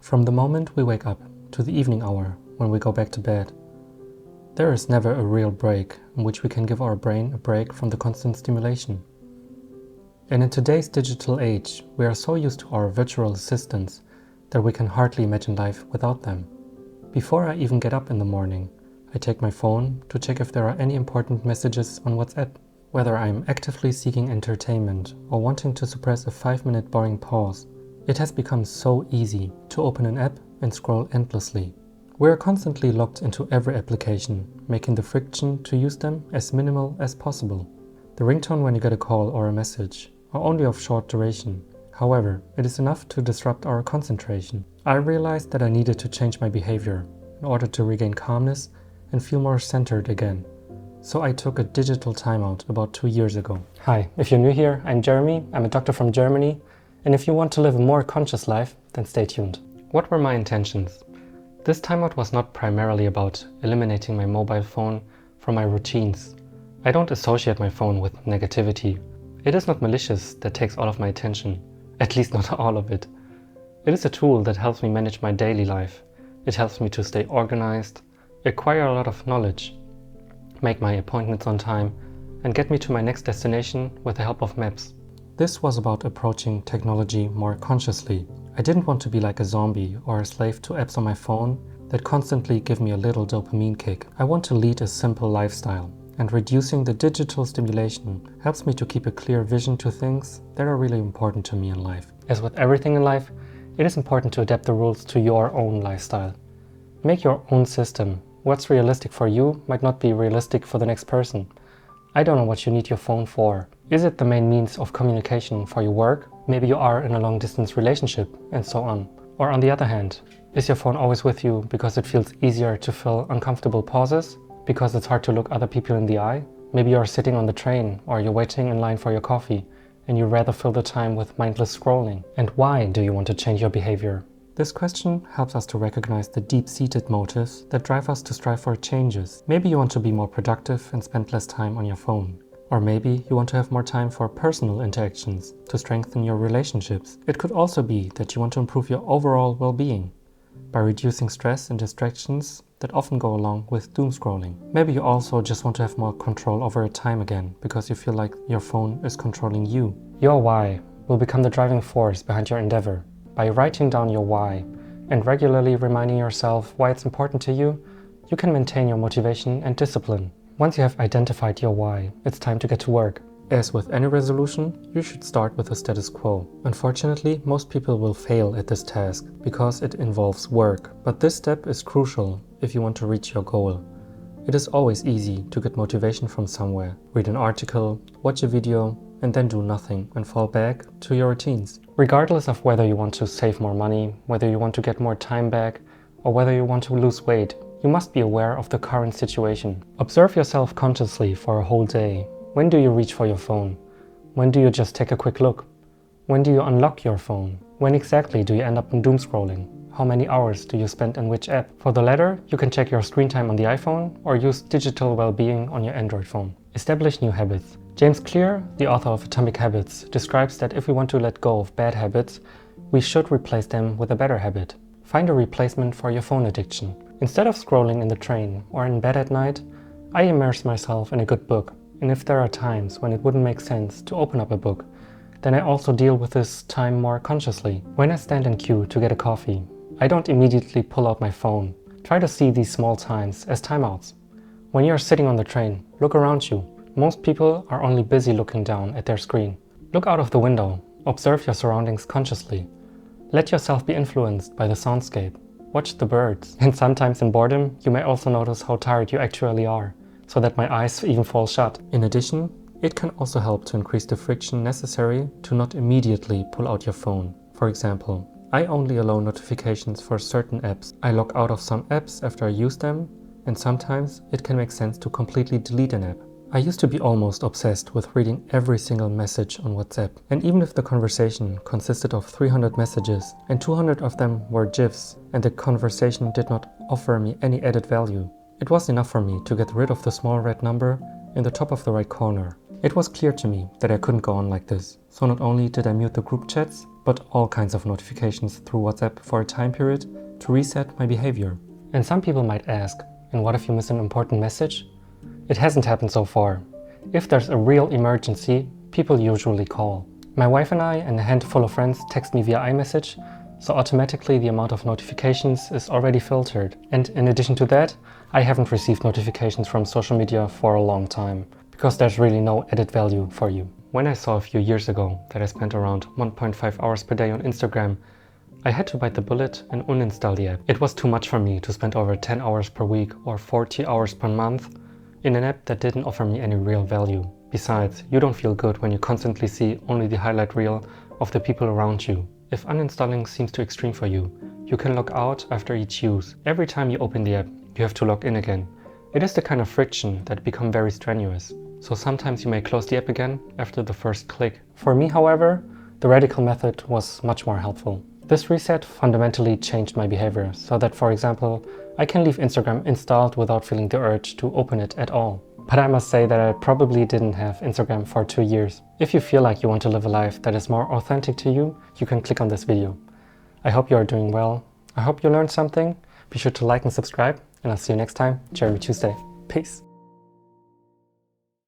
From the moment we wake up to the evening hour when we go back to bed, there is never a real break in which we can give our brain a break from the constant stimulation. And in today's digital age, we are so used to our virtual assistants that we can hardly imagine life without them. Before I even get up in the morning, I take my phone to check if there are any important messages on WhatsApp. Whether I am actively seeking entertainment or wanting to suppress a 5-minute boring pause, it has become so easy to open an app and scroll endlessly. We are constantly logged into every application, making the friction to use them as minimal as possible. The ringtone when you get a call or a message are only of short duration. However, it is enough to disrupt our concentration. I realized that I needed to change my behavior in order to regain calmness and feel more centered again. So I took a digital timeout about 2 years ago. Hi, if you're new here, I'm Jeremy. I'm a doctor from Germany. And if you want to live a more conscious life, then stay tuned. What were my intentions? This timeout was not primarily about eliminating my mobile phone from my routines. I don't associate my phone with negativity. It is not malicious that takes all of my attention, at least not all of it. It is a tool that helps me manage my daily life. It helps me to stay organized, acquire a lot of knowledge, make my appointments on time, and get me to my next destination with the help of maps. This was about approaching technology more consciously. I didn't want to be like a zombie or a slave to apps on my phone that constantly give me a little dopamine kick. I want to lead a simple lifestyle, and reducing the digital stimulation helps me to keep a clear vision to things that are really important to me in life. As with everything in life, it is important to adapt the rules to your own lifestyle. Make your own system. What's realistic for you might not be realistic for the next person. I don't know what you need your phone for. Is it the main means of communication for your work? Maybe you are in a long-distance relationship and so on. Or on the other hand, is your phone always with you because it feels easier to fill uncomfortable pauses? Because it's hard to look other people in the eye? Maybe you're sitting on the train or you're waiting in line for your coffee and you rather fill the time with mindless scrolling. And why do you want to change your behavior? This question helps us to recognize the deep-seated motives that drive us to strive for changes. Maybe you want to be more productive and spend less time on your phone. Or maybe you want to have more time for personal interactions to strengthen your relationships. It could also be that you want to improve your overall well-being by reducing stress and distractions that often go along with doom scrolling. Maybe you also just want to have more control over your time again because you feel like your phone is controlling you. Your why will become the driving force behind your endeavor. By writing down your why and regularly reminding yourself why it's important to you, you can maintain your motivation and discipline. Once you have identified your why, it's time to get to work. As with any resolution, you should start with the status quo. Unfortunately, most people will fail at this task because it involves work. But this step is crucial if you want to reach your goal. It is always easy to get motivation from somewhere. Read an article, watch a video, and then do nothing and fall back to your routines. Regardless of whether you want to save more money, whether you want to get more time back, or whether you want to lose weight, you must be aware of the current situation. Observe yourself consciously for a whole day. When do you reach for your phone? When do you just take a quick look? When do you unlock your phone? When exactly do you end up in doom scrolling? How many hours do you spend in which app? For the latter, you can check your screen time on the iPhone or use digital well-being on your Android phone. Establish new habits. James Clear, the author of Atomic Habits, describes that if we want to let go of bad habits, we should replace them with a better habit. Find a replacement for your phone addiction. Instead of scrolling in the train or in bed at night, I immerse myself in a good book. And if there are times when it wouldn't make sense to open up a book, then I also deal with this time more consciously. When I stand in queue to get a coffee, I don't immediately pull out my phone. Try to see these small times as timeouts. When you're sitting on the train, look around you. Most people are only busy looking down at their screen. Look out of the window. Observe your surroundings consciously. Let yourself be influenced by the soundscape. Watch the birds. And sometimes in boredom, you may also notice how tired you actually are, so that my eyes even fall shut. In addition, it can also help to increase the friction necessary to not immediately pull out your phone. For example, I only allow notifications for certain apps. I log out of some apps after I use them, and sometimes it can make sense to completely delete an app. I used to be almost obsessed with reading every single message on WhatsApp, and even if the conversation consisted of 300 messages and 200 of them were GIFs and the conversation did not offer me any added value, it was enough for me to get rid of the small red number in the top of the right corner. It was clear to me that I couldn't go on like this, so not only did I mute the group chats, but all kinds of notifications through WhatsApp for a time period to reset my behavior. And some people might ask, and what if you miss an important message? It hasn't happened so far. If there's a real emergency, people usually call. My wife and I and a handful of friends text me via iMessage, so automatically the amount of notifications is already filtered. And in addition to that, I haven't received notifications from social media for a long time, because there's really no added value for you. When I saw a few years ago that I spent around 1.5 hours per day on Instagram, I had to bite the bullet and uninstall the app. It was too much for me to spend over 10 hours per week or 40 hours per month in an app that didn't offer me any real value. Besides, you don't feel good when you constantly see only the highlight reel of the people around you. If uninstalling seems too extreme for you, you can log out after each use. Every time you open the app, you have to log in again. It is the kind of friction that becomes very strenuous. So sometimes you may close the app again after the first click. For me, however, the radical method was much more helpful. This reset fundamentally changed my behavior, so that, for example, I can leave Instagram installed without feeling the urge to open it at all. But I must say that I probably didn't have Instagram for 2 years. If you feel like you want to live a life that is more authentic to you, you can click on this video. I hope you are doing well. I hope you learned something. Be sure to like and subscribe, and I'll see you next time, Jeremy Tuesday. Peace.